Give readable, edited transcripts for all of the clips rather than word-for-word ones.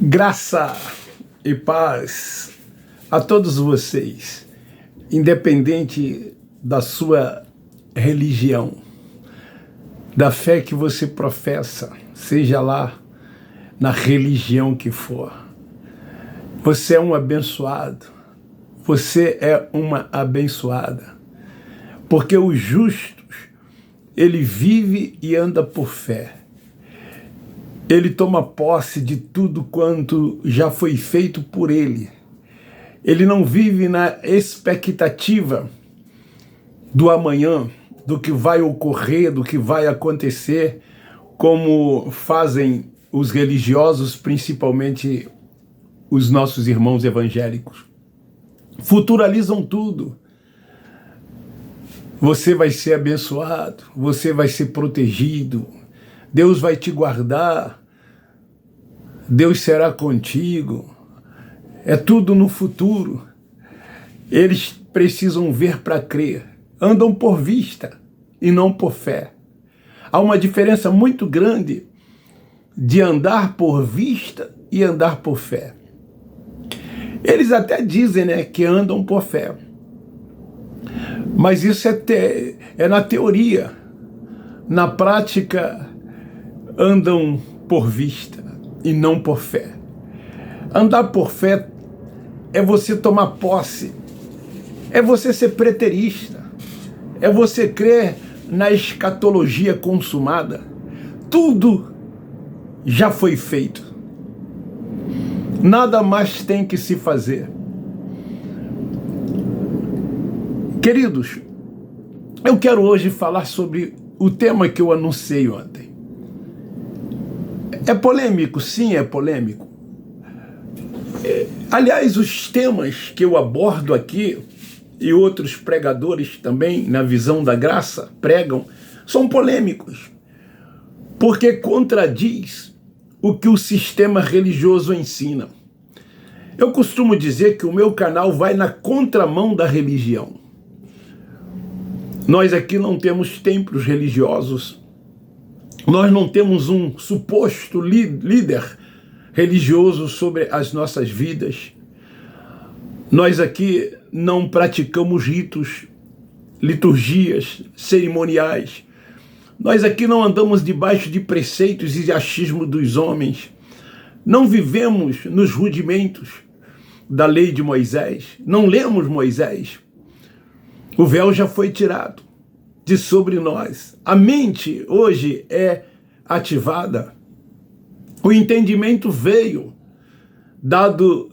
Graça e paz a todos vocês, independente da sua religião, da fé que você professa, seja lá na religião que for. Você é um abençoado, você é uma abençoada, porque os justos, ele vive e anda por fé. Ele toma posse de tudo quanto já foi feito por ele. Ele não vive na expectativa do amanhã, do que vai ocorrer, do que vai acontecer, como fazem os religiosos, principalmente os nossos irmãos evangélicos. Futuralizam tudo. Você vai ser abençoado, você vai ser protegido, Deus vai te guardar, Deus será contigo. É tudo no futuro. Eles precisam ver para crer. Andam por vista e não por fé. Há uma diferença muito grande de andar por vista e andar por fé. Eles até dizem, que andam por fé. Mas isso é na teoria. Na prática, andam por vista e não por fé. Andar por fé é você tomar posse, é você ser preterista, é você crer na escatologia consumada. Tudo já foi feito. Nada mais tem que se fazer. Queridos, eu quero hoje falar sobre o tema que eu anunciei ontem. É polêmico? Sim, é polêmico. Aliás, os temas que eu abordo aqui, e outros pregadores também, na visão da graça, pregam, são polêmicos, porque contradiz o que o sistema religioso ensina. Eu costumo dizer que o meu canal vai na contramão da religião. Nós aqui não temos templos religiosos, nós não temos um suposto líder religioso sobre as nossas vidas. Nós aqui não praticamos ritos, liturgias, cerimoniais. Nós aqui não andamos debaixo de preceitos e achismo dos homens. Não vivemos nos rudimentos da lei de Moisés. Não lemos Moisés. O véu já foi tirado de sobre nós. A mente hoje é ativada. O entendimento veio dado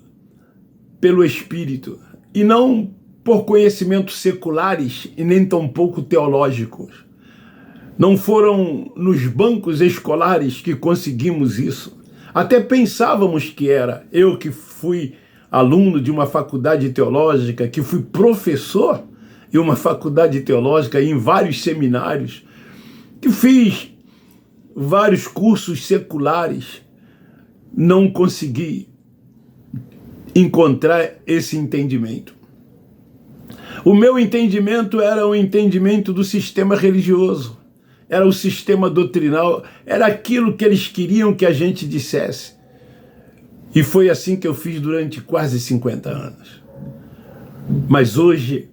pelo Espírito e não por conhecimentos seculares e nem tampouco teológicos. Não foram nos bancos escolares que conseguimos isso. Até pensávamos que era. Eu que fui aluno de uma faculdade teológica, que fui professor em uma faculdade teológica e em vários seminários, que fiz vários cursos seculares, não consegui encontrar esse entendimento. O meu entendimento era o entendimento do sistema religioso, era o sistema doutrinal, era aquilo que eles queriam que a gente dissesse. E foi assim que eu fiz durante quase 50 anos. Mas hoje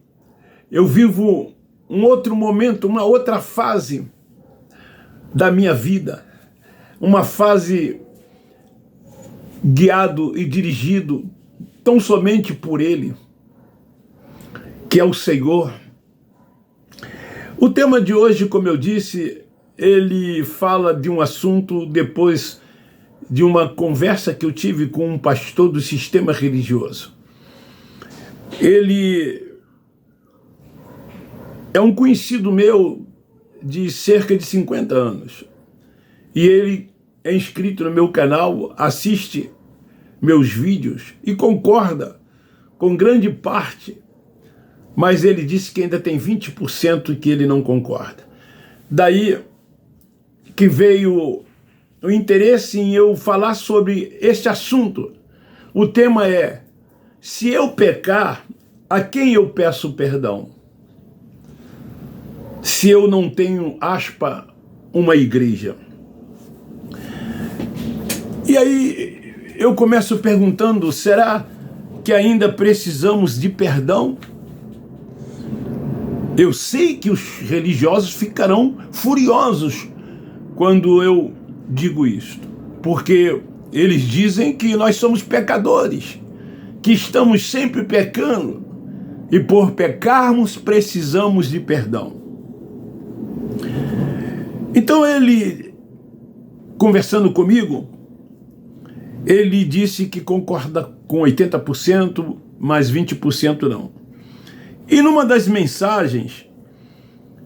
eu vivo um outro momento, uma outra fase da minha vida, uma fase guiado e dirigido tão somente por Ele, que é o Senhor. O tema de hoje, como eu disse, ele fala de um assunto depois de uma conversa que eu tive com um pastor do sistema religioso. Ele é um conhecido meu de cerca de 50 anos. E ele é inscrito no meu canal, assiste meus vídeos e concorda com grande parte, mas ele disse que ainda tem 20% que ele não concorda. Daí que veio o interesse em eu falar sobre este assunto. O tema é: se eu pecar, a quem eu peço perdão? Se eu não tenho, uma igreja. E aí eu começo perguntando, será que ainda precisamos de perdão? Eu sei que os religiosos ficarão furiosos quando eu digo isto, porque eles dizem que nós somos pecadores, que estamos sempre pecando, e por pecarmos precisamos de perdão. Então ele, conversando comigo, ele disse que concorda com 80%, mas 20% não. E numa das mensagens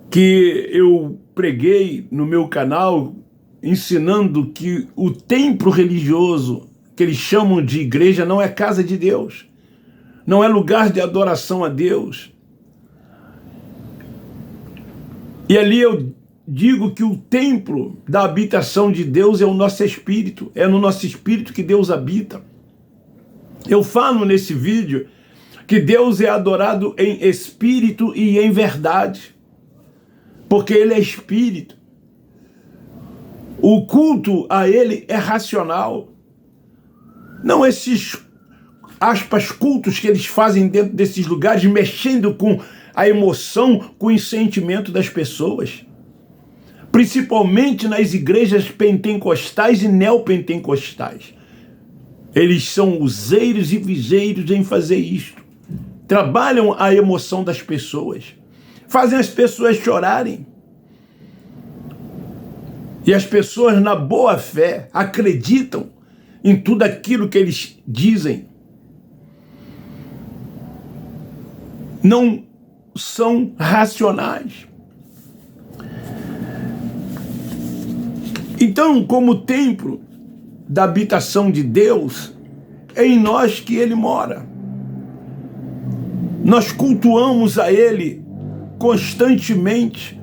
que eu preguei no meu canal, ensinando que o templo religioso, que eles chamam de igreja, não é casa de Deus, não é lugar de adoração a Deus. E ali eu digo que o templo da habitação de Deus é o nosso espírito, é no nosso espírito que Deus habita. Eu falo nesse vídeo que Deus é adorado em espírito e em verdade, porque Ele é espírito. O culto a Ele é racional. Não esses, aspas, cultos que eles fazem dentro desses lugares, mexendo com a emoção, com o sentimento das pessoas. Principalmente nas igrejas pentecostais e neopentecostais. Eles são useiros e viseiros em fazer isto. Trabalham a emoção das pessoas. Fazem as pessoas chorarem. E as pessoas, na boa fé, acreditam em tudo aquilo que eles dizem. Não são racionais. Então, como templo da habitação de Deus, é em nós que Ele mora. Nós cultuamos a Ele constantemente.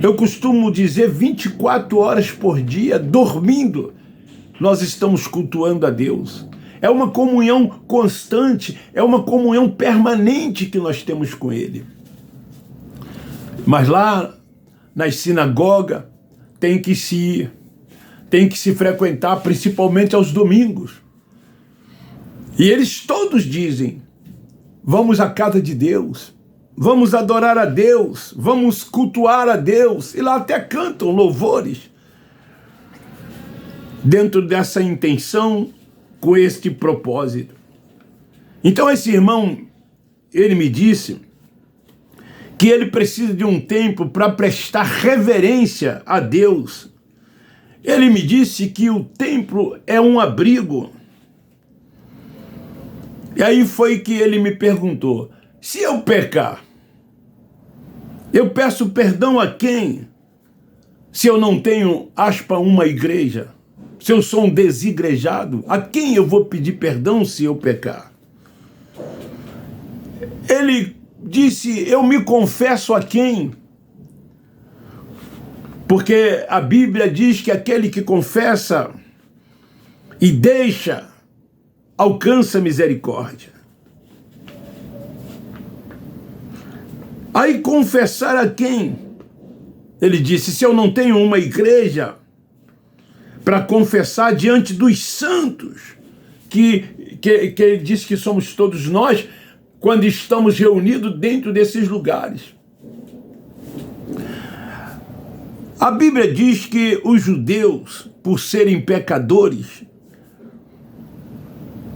Eu costumo dizer 24 horas por dia, dormindo, nós estamos cultuando a Deus. É uma comunhão constante, é uma comunhão permanente que nós temos com Ele. Mas lá nas sinagogas tem que se ir, tem que se frequentar, principalmente aos domingos. E eles todos dizem, vamos à casa de Deus, vamos adorar a Deus, vamos cultuar a Deus. E lá até cantam louvores dentro dessa intenção, com este propósito. Então esse irmão, ele me disse que ele precisa de um tempo para prestar reverência a Deus. Ele me disse que o templo é um abrigo. E aí foi que ele me perguntou, se eu pecar, eu peço perdão a quem? Se eu não tenho, aspa, uma igreja, se eu sou um desigrejado, a quem eu vou pedir perdão se eu pecar? Ele disse, eu me confesso a quem? Porque a Bíblia diz que aquele que confessa e deixa, alcança misericórdia. Aí confessar a quem? Ele disse, se eu não tenho uma igreja para confessar diante dos santos, que ele diz que somos todos nós, quando estamos reunidos dentro desses lugares. A Bíblia diz que os judeus, por serem pecadores,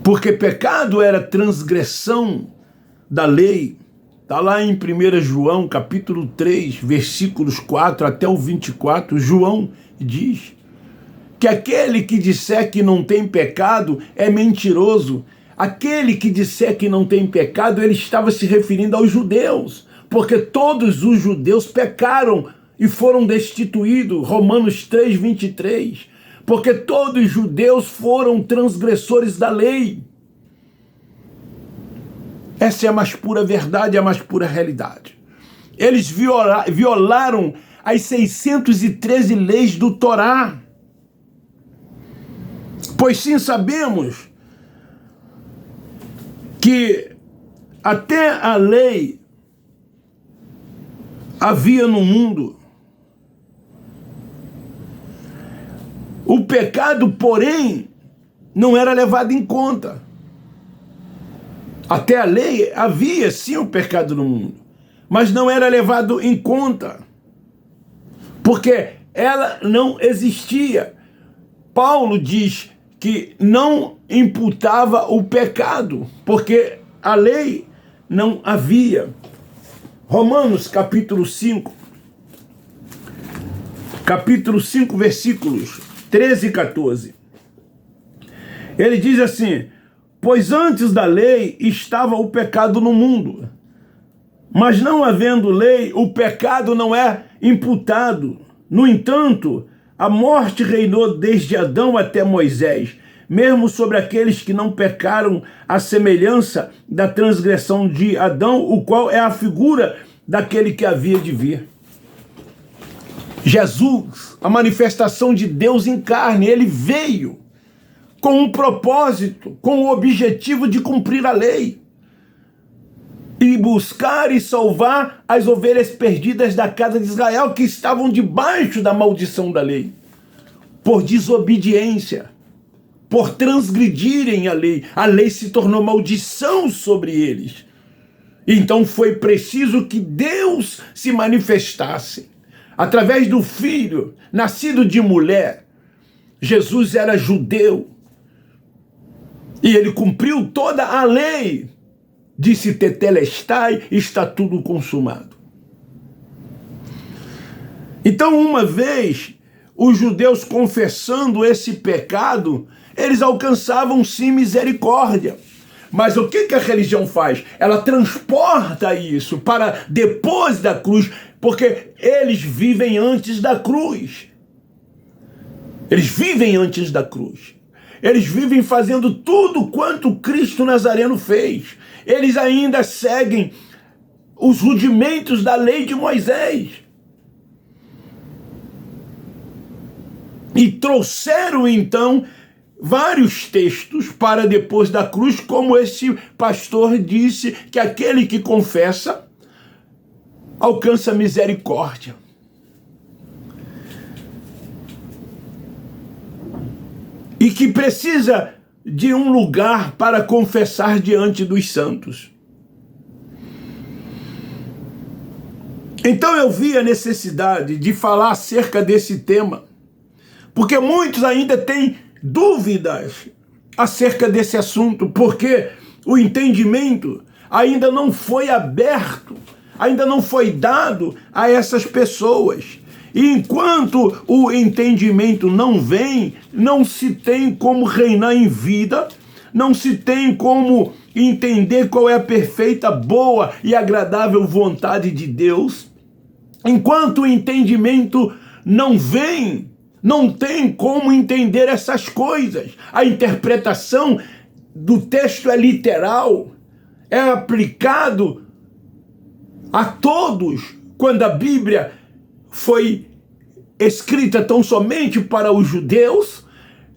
porque pecado era transgressão da lei, está lá em 1 João, capítulo 3, versículos 4 até o 24, João diz que aquele que disser que não tem pecado é mentiroso. Aquele que disser que não tem pecado, ele estava se referindo aos judeus, porque todos os judeus pecaram e foram destituídos, Romanos 3, 23, porque todos os judeus foram transgressores da lei. Essa é a mais pura verdade, a mais pura realidade. Eles violaram as 613 leis do Torá. Pois sim, sabemos que até a lei havia no mundo. O pecado, porém, não era levado em conta. Até a lei havia sim o pecado no mundo, mas não era levado em conta, porque ela não existia. Paulo diz que não imputava o pecado, porque a lei não havia. Romanos capítulo 5, versículos 13 e 14. Ele diz assim: pois antes da lei estava o pecado no mundo, mas não havendo lei, o pecado não é imputado. No entanto, a morte reinou desde Adão até Moisés, mesmo sobre aqueles que não pecaram, à semelhança da transgressão de Adão, o qual é a figura daquele que havia de vir. Jesus, a manifestação de Deus em carne, ele veio com um propósito, com o objetivo de cumprir a lei e buscar e salvar as ovelhas perdidas da casa de Israel, que estavam debaixo da maldição da lei, por desobediência, por transgredirem a lei se tornou maldição sobre eles. Então foi preciso que Deus se manifestasse através do Filho, nascido de mulher. Jesus era judeu e ele cumpriu toda a lei. Disse tetelestai, está tudo consumado. Então, uma vez, os judeus confessando esse pecado, eles alcançavam sim misericórdia. Mas o que a religião faz? Ela transporta isso para depois da cruz, porque eles vivem antes da cruz. Eles vivem antes da cruz. Eles vivem fazendo tudo quanto Cristo Nazareno fez. Eles ainda seguem os rudimentos da lei de Moisés. E trouxeram, então, vários textos para depois da cruz, como esse pastor disse, que aquele que confessa alcança misericórdia. E que precisa de um lugar para confessar diante dos santos. Então eu vi a necessidade de falar acerca desse tema, porque muitos ainda têm dúvidas acerca desse assunto, porque o entendimento ainda não foi aberto, ainda não foi dado a essas pessoas. E enquanto o entendimento não vem, não se tem como reinar em vida, não se tem como entender qual é a perfeita, boa e agradável vontade de Deus. Enquanto o entendimento não vem, não tem como entender essas coisas. A interpretação do texto é literal, é aplicado a todos, quando a Bíblia foi escrita tão somente para os judeus,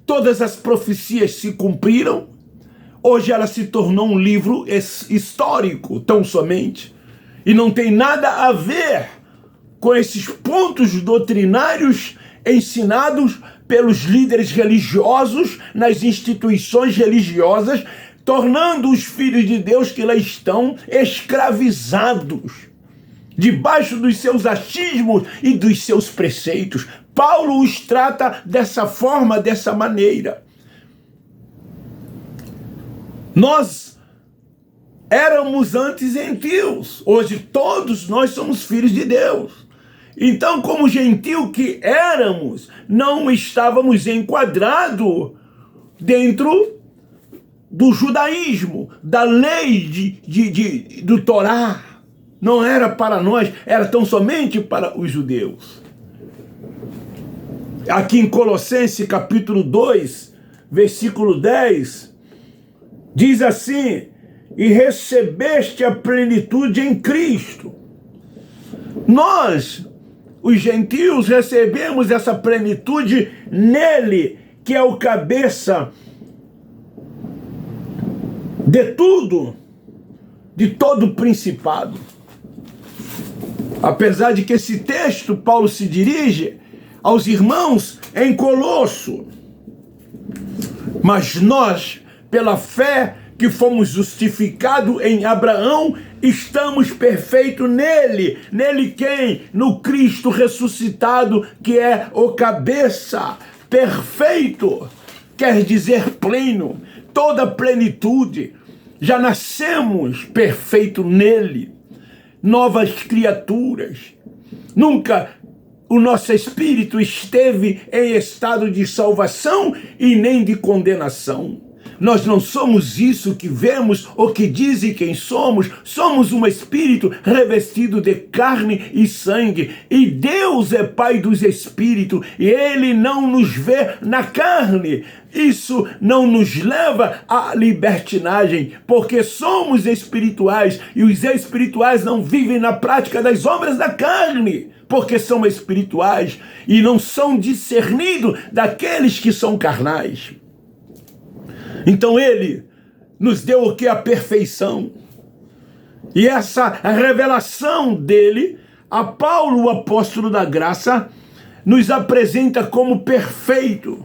todas as profecias se cumpriram. Hoje ela se tornou um livro histórico, tão somente, e não tem nada a ver com esses pontos doutrinários ensinados pelos líderes religiosos nas instituições religiosas, tornando os filhos de Deus que lá estão escravizados debaixo dos seus achismos e dos seus preceitos. Paulo os trata dessa forma, dessa maneira. Nós éramos antes gentios, hoje todos nós somos filhos de Deus. Então, como gentil que éramos, não estávamos enquadrados dentro do judaísmo, da lei do Torá. Não era para nós, era tão somente para os judeus. Aqui em Colossenses capítulo 2, versículo 10, diz assim: e recebeste a plenitude em Cristo. Nós, os gentios, recebemos essa plenitude nele, que é o cabeça de tudo, de todo o principado. Apesar de que esse texto, Paulo se dirige aos irmãos em Colosso. Mas nós, pela fé que fomos justificados em Abraão, estamos perfeitos nele. Nele quem? No Cristo ressuscitado, que é o cabeça. Perfeito quer dizer pleno, toda plenitude. Já nascemos perfeito nele, novas criaturas. Nunca o nosso espírito esteve em estado de salvação e nem de condenação. Nós não somos isso que vemos ou que dizem quem somos. Somos um espírito revestido de carne e sangue. E Deus é Pai dos espíritos. E Ele não nos vê na carne. Isso não nos leva à libertinagem, porque somos espirituais. E os espirituais não vivem na prática das obras da carne, porque são espirituais e não são discernidos daqueles que são carnais. Então ele nos deu o que? A perfeição. E essa revelação dele, a Paulo, o apóstolo da graça, nos apresenta como perfeito.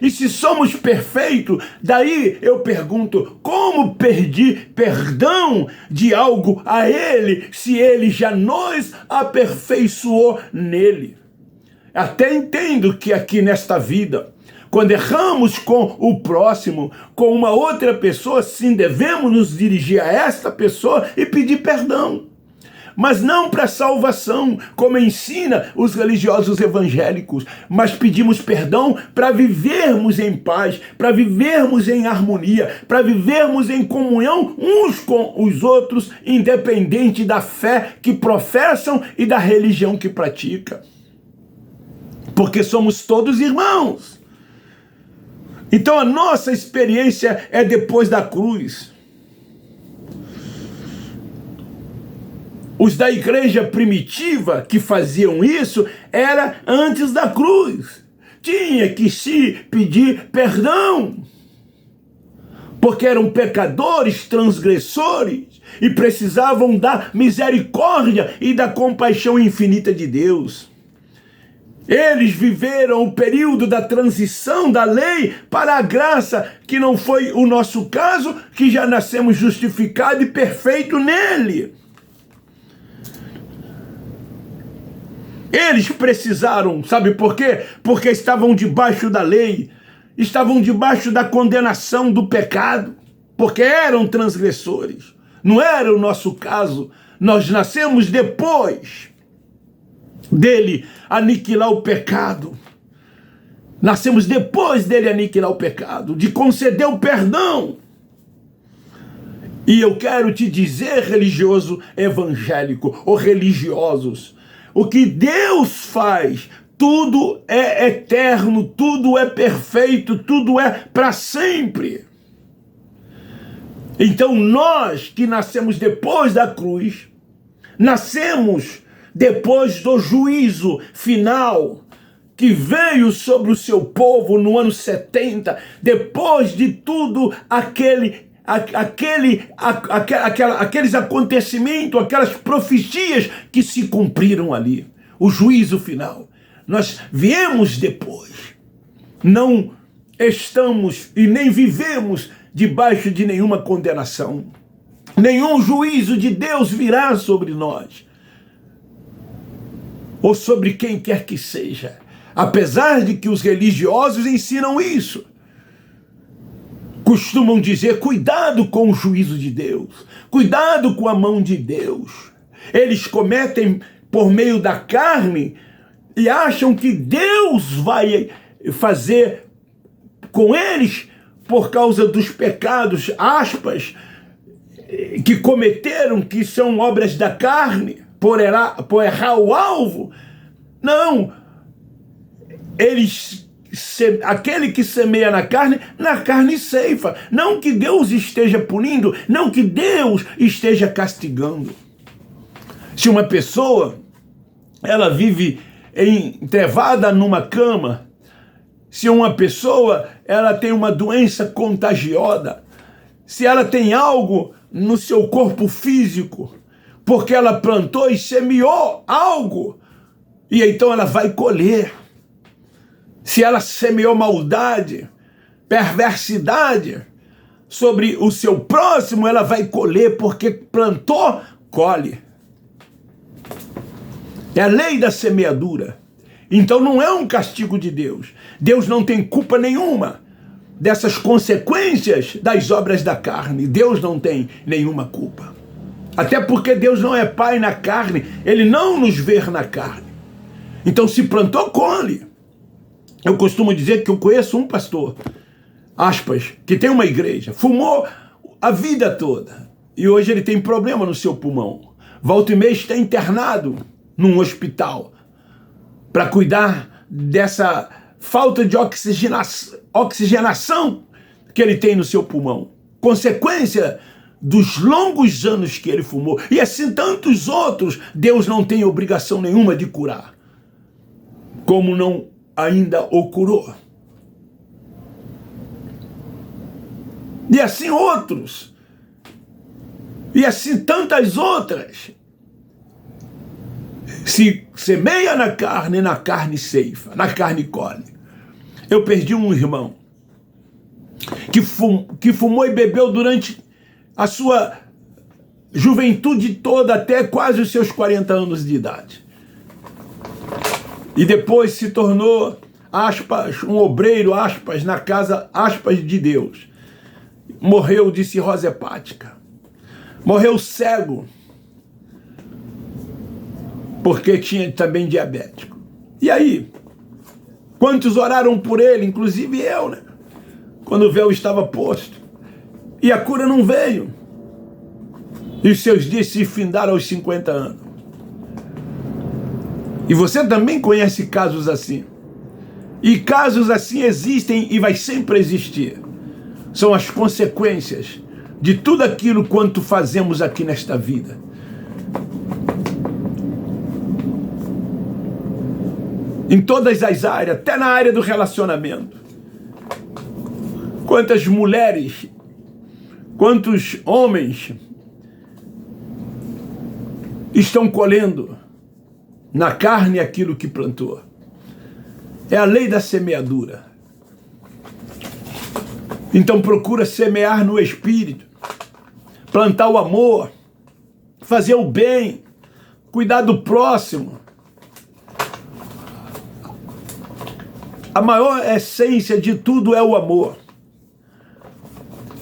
E se somos perfeitos, daí eu pergunto, como pedir perdão de algo a ele, se ele já nos aperfeiçoou nele? Até entendo que aqui nesta vida, quando erramos com o próximo, com uma outra pessoa, sim, devemos nos dirigir a esta pessoa e pedir perdão. Mas não para salvação, como ensina os religiosos evangélicos, mas pedimos perdão para vivermos em paz, para vivermos em harmonia, para vivermos em comunhão uns com os outros, independente da fé que professam e da religião que praticam. Porque somos todos irmãos. Então a nossa experiência é depois da cruz. Os da igreja primitiva que faziam isso era antes da cruz. Tinha que se pedir perdão, porque eram pecadores, transgressores, e precisavam da misericórdia e da compaixão infinita de Deus. Eles viveram o período da transição da lei para a graça, que não foi o nosso caso, que já nascemos justificados e perfeitos nele. Eles precisaram, sabe por quê? Porque estavam debaixo da lei, estavam debaixo da condenação do pecado, porque eram transgressores. Não era o nosso caso, nós nascemos depois dele aniquilar o pecado. Nascemos depois dele aniquilar o pecado, de conceder o perdão. E eu quero te dizer, religioso evangélico, ou religiosos, o que Deus faz, tudo é eterno, tudo é perfeito, tudo é para sempre. Então nós que nascemos depois da cruz, nascemos depois do juízo final que veio sobre o seu povo no ano 70, depois de tudo aqueles acontecimentos, aquelas profecias que se cumpriram ali, o juízo final. Nós viemos depois, não estamos e nem vivemos debaixo de nenhuma condenação, nenhum juízo de Deus virá sobre nós, ou sobre quem quer que seja, apesar de que os religiosos ensinam isso. Costumam dizer, cuidado com o juízo de Deus, cuidado com a mão de Deus. Eles cometem por meio da carne e acham que Deus vai fazer com eles por causa dos pecados, aspas, que cometeram, que são obras da carne, por errar o alvo. Não, aquele que semeia na carne ceifa. Não que Deus esteja punindo, não que Deus esteja castigando. Se uma pessoa, ela vive entrevada numa cama, se uma pessoa, ela tem uma doença contagiosa, se ela tem algo no seu corpo físico, porque ela plantou e semeou algo, e então ela vai colher. Se ela semeou maldade, perversidade sobre o seu próximo, ela vai colher, porque plantou, colhe. É a lei da semeadura. Então não é um castigo de Deus. Deus não tem culpa nenhuma dessas consequências das obras da carne. Deus não tem nenhuma culpa. Até porque Deus não é pai na carne, ele não nos vê na carne. Então se plantou, colhe. Eu costumo dizer que eu conheço um pastor, aspas, que tem uma igreja, fumou a vida toda e hoje ele tem problema no seu pulmão. Volta e meia está internado num hospital para cuidar dessa falta de oxigenação que ele tem no seu pulmão. Consequência dos longos anos que ele fumou. E assim tantos outros, Deus não tem obrigação nenhuma de curar. Como não ainda o curou. E assim outros. E assim tantas outras. Se semeia na carne ceifa, na carne colhe. Eu perdi um irmão que fumou e bebeu durante a sua juventude toda, até quase os seus 40 anos de idade. E depois se tornou, aspas, um obreiro, aspas, na casa, aspas, de Deus. Morreu de cirrose hepática. Morreu cego, porque tinha também diabético. E aí, quantos oraram por ele, inclusive eu, né? Quando o véu estava posto. E a cura não veio. E os seus dias se findaram aos 50 anos. E você também conhece casos assim. E casos assim existem e vai sempre existir. São as consequências de tudo aquilo quanto fazemos aqui nesta vida. Em todas as áreas, até na área do relacionamento. Quantas mulheres, quantos homens estão colhendo na carne aquilo que plantou. É a lei da semeadura. Então procura semear no espírito, plantar o amor, fazer o bem, cuidar do próximo. A maior essência de tudo é o amor.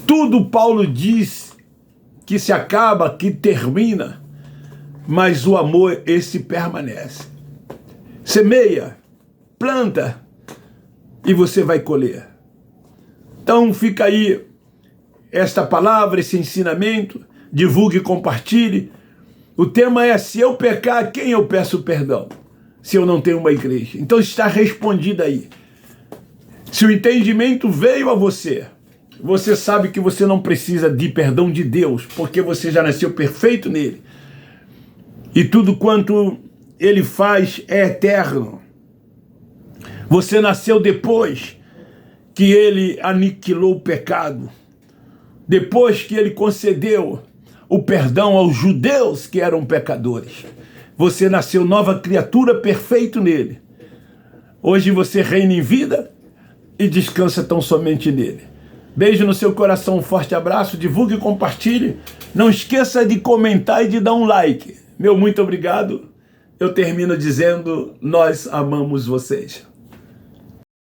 Tudo Paulo diz que se acaba, que termina, mas o amor, esse permanece. Semeia, planta e você vai colher. Então fica aí esta palavra, esse ensinamento, divulgue e compartilhe. O tema é: se eu pecar, a quem eu peço perdão? Se eu não tenho uma igreja. Então está respondido aí. Se o entendimento veio a você, você sabe que você não precisa de perdão de Deus, porque você já nasceu perfeito nele. E tudo quanto ele faz é eterno. Você nasceu depois que ele aniquilou o pecado, depois que ele concedeu o perdão aos judeus que eram pecadores. Você nasceu nova criatura, perfeito nele. Hoje você reina em vida e descansa tão somente nele. Beijo no seu coração, um forte abraço, divulgue e compartilhe. Não esqueça de comentar e de dar um like. Meu muito obrigado. Eu termino dizendo: nós amamos vocês.